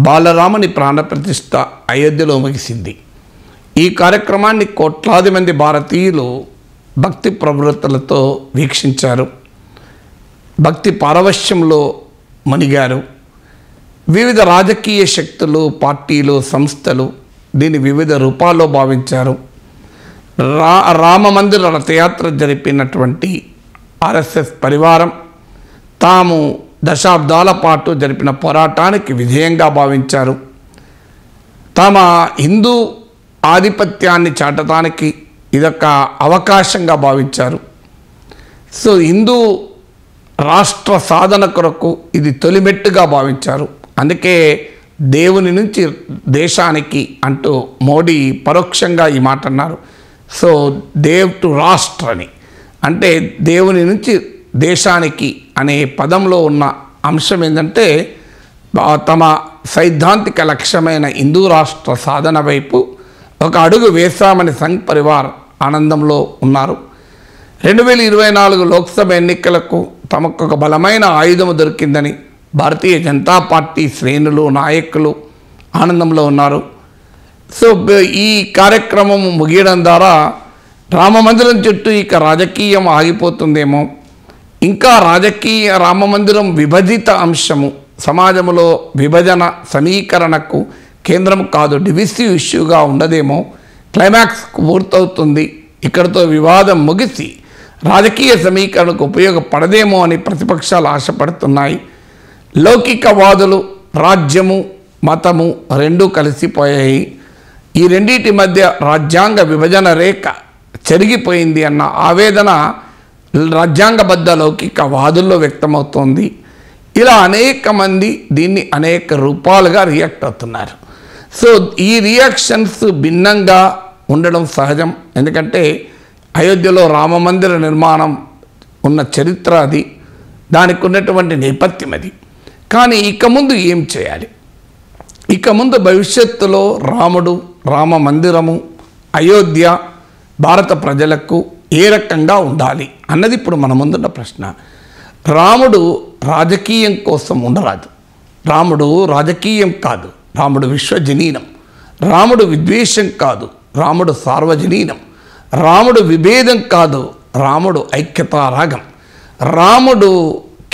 బాలరాముని ప్రాణప్రతిష్ఠ అయోధ్యలో ముగిసింది. ఈ కార్యక్రమాన్ని కోట్లాది మంది భారతీయులు భక్తి ప్రవృత్తులతో వీక్షించారు. భక్తి పారవశ్యంలో మునిగారు. వివిధ రాజకీయ శక్తులు, పార్టీలు, సంస్థలు దీన్ని వివిధ రూపాల్లో భావించారు. రామమందిర రథయాత్ర జరిపినటువంటి ఆర్ఎస్ఎస్ పరివారం తాము దశాబ్దాల పాటు జరిపిన పోరాటానికి విధేయంగా భావించారు. తమ హిందూ ఆధిపత్యాన్ని చాటడానికి ఇదొక అవకాశంగా భావించారు. సో హిందూ రాష్ట్ర సాధన కొరకు ఇది తొలిమెట్టుగా భావించారు. అందుకే దేవుని నుంచి దేశానికి అంటూ మోడీ పరోక్షంగా ఈ మాట అన్నారు. సో దేవ్ టు రాష్ట్ర అని అంటే దేవుని నుంచి దేశానికి అనే పదంలో ఉన్న అంశం ఏంటంటే తమ సైద్ధాంతిక లక్ష్యమైన హిందూ రాష్ట్ర సాధన వైపు ఒక అడుగు వేశామని సంఘ్ పరివార్ ఆనందంలో ఉన్నారు. 2024 లోక్సభ ఎన్నికలకు తమకు ఒక బలమైన ఆయుధం దొరికిందని భారతీయ జనతా పార్టీ శ్రేణులు, నాయకులు ఆనందంలో ఉన్నారు. సో ఈ కార్యక్రమం ముగియడం ద్వారా రామమందిరం చుట్టూ ఇక రాజకీయం ఆగిపోతుందేమో, ఇంకా రామమందిరం విభజిత అంశము సమాజంలో విభజన సమీకరణకు కేంద్రం కాదు, డివిసివ్ ఇష్యూగా ఉండదేమో, క్లైమాక్స్ పూర్తవుతుంది, ఇక్కడితో వివాదం ముగిసి రాజకీయ సమీకరణకు ఉపయోగపడదేమో అని ప్రతిపక్షాలు ఆశపడుతున్నాయి. లౌకికవాదులు రాజ్యము మతము రెండూ కలిసిపోయాయి. ఈ రెండింటి మధ్య రాజ్యాంగ విభజన రేఖ చెరిగిపోయింది అన్న ఆవేదన రాజ్యాంగబద్ధ లౌకికవాదుల్లో వ్యక్తమవుతోంది. ఇలా అనేక మంది దీన్ని అనేక రూపాలుగా రియాక్ట్ అవుతున్నారు. సో ఈ రియాక్షన్స్ భిన్నంగా ఉండడం సహజం. ఎందుకంటే అయోధ్యలో రామమందిర నిర్మాణం ఉన్న చరిత్ర అది, దానికి ఉన్నటువంటి నేపథ్యం అది. కానీ ఇక ముందు ఏం చేయాలి, ఇక ముందు భవిష్యత్తులో రాముడు, రామ మందిరము, అయోధ్య భారత ప్రజలకు ఏ రకంగా ఉండాలి అన్నది ఇప్పుడు మన ముందున్న ప్రశ్న. రాముడు రాజకీయం కోసం ఉండరాదు. రాముడు రాజకీయం కాదు, రాముడు విశ్వజనీనం. రాముడు విద్వేషం కాదు, రాముడు సార్వజనీనం. రాముడు విభేదం కాదు, రాముడు ఐక్యతారాగం. రాముడు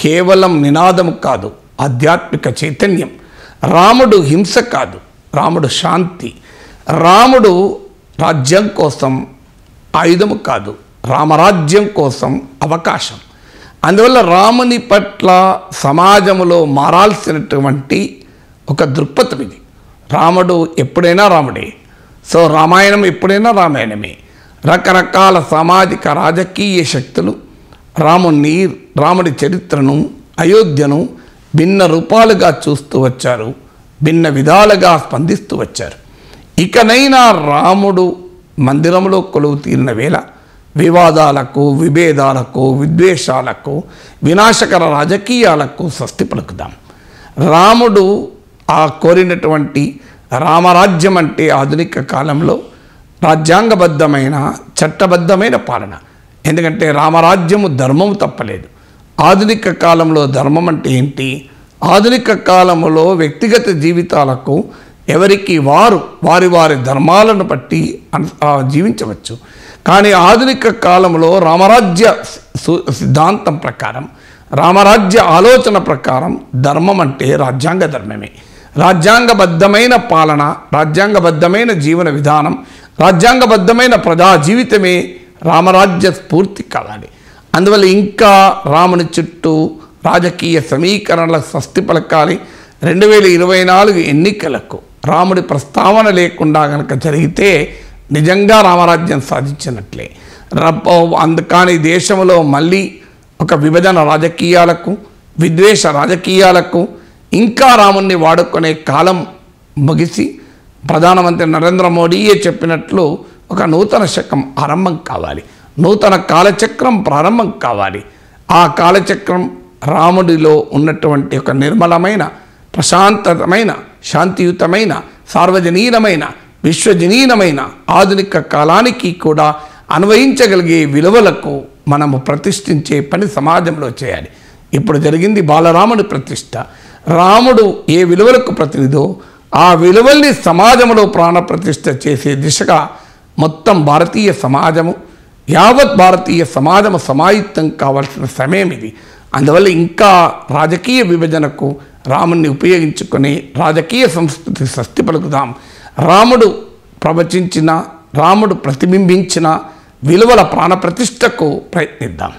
కేవలం నినాదం కాదు, ఆధ్యాత్మిక చైతన్యం. రాముడు హింస కాదు, రాముడు శాంతి. రాముడు రాజ్యం కోసం ఆయుధము కాదు, రామరాజ్యం కోసం అవకాశం. అందువల్ల రాముని పట్ల సమాజంలో మారాల్సినటువంటి ఒక దృక్పథం ఇది. రాముడు ఎప్పుడైనా రాముడే. సో రామాయణం ఎప్పుడైనా రామాయణమే. రకరకాల సామాజిక రాజకీయ శక్తులు రాముడి చరిత్రను, అయోధ్యను భిన్న రూపాలుగా చూస్తూ వచ్చారు, భిన్న విధాలుగా స్పందిస్తూ వచ్చారు. ఇకనైనా రాముడు మందిరంలో కొలువు తీరిన వేళ వివాదాలకు, విభేదాలకు, విద్వేషాలకు, వినాశకర రాజకీయాలకు స్వస్తి పలుకుదాం. రాముడు కోరినటువంటి రామరాజ్యం అంటే ఆధునిక కాలంలో రాజ్యాంగబద్ధమైన చట్టబద్ధమైన పాలన. ఎందుకంటే రామరాజ్యము ధర్మము తప్పలేదు. ఆధునిక కాలంలో ధర్మం అంటే ఏంటి? ఆధునిక కాలంలో వ్యక్తిగత జీవితాలకు ఎవరికి వారి ధర్మాలను బట్టి జీవించవచ్చు. కానీ ఆధునిక కాలంలో రామరాజ్య సిద్ధాంతం ప్రకారం, రామరాజ్య ఆలోచన ప్రకారం ధర్మం అంటే రాజ్యాంగ ధర్మమే. రాజ్యాంగబద్ధమైన పాలన, రాజ్యాంగబద్ధమైన జీవన విధానం, రాజ్యాంగబద్ధమైన ప్రజా జీవితమే రామరాజ్య స్ఫూర్తి కావాలి. అందువల్ల ఇంకా రాముని చుట్టూ రాజకీయ సమీకరణల స్వస్తి పలకాలి. 2024 ఎన్నికలకు రాముడి ప్రస్తావన లేకుండా కనుక జరిగితే నిజంగా రామరాజ్యం సాధించినట్లే. అందుకని దేశంలో మళ్ళీ ఒక విభజన రాజకీయాలకు, విద్వేష రాజకీయాలకు ఇంకా రాముణ్ణి వాడుకునే కాలం ముగిసి ప్రధానమంత్రి నరేంద్ర మోడీయే చెప్పినట్లు ఒక నూతన శకం ఆరంభం కావాలి, నూతన కాలచక్రం ప్రారంభం కావాలి. ఆ కాలచక్రం రాముడిలో ఉన్నటువంటి ఒక నిర్మలమైన, ప్రశాంతమైన, శాంతియుతమైన, సార్వజనీనమైన, విశ్వజనీనమైన ఆధునిక కాలానికి కూడా అన్వయించగలిగే విలువలకు మనము ప్రతిష్ఠించే పని సమాజంలో చేయాలి. ఇప్పుడు జరిగింది బాలరాముడి ప్రతిష్ఠ. రాముడు ఏ విలువలకు ప్రతినిధో ఆ విలువల్ని సమాజంలో ప్రాణప్రతిష్ఠ చేసే దిశగా మొత్తం భారతీయ సమాజము, యావత్ భారతీయ సమాజము సమాయుత్తం కావాల్సిన సమయం ఇది. అందువల్ల ఇంకా రాజకీయ విభజనకు రాముణ్ణి ఉపయోగించుకొని రాజకీయ సంస్కృతి స్వస్తి పలుకుదాం. రాముడు ప్రవచించిన, రాముడు ప్రతిబింబించిన విలువల ప్రాణప్రతిష్ఠకు ప్రయత్నిద్దాం.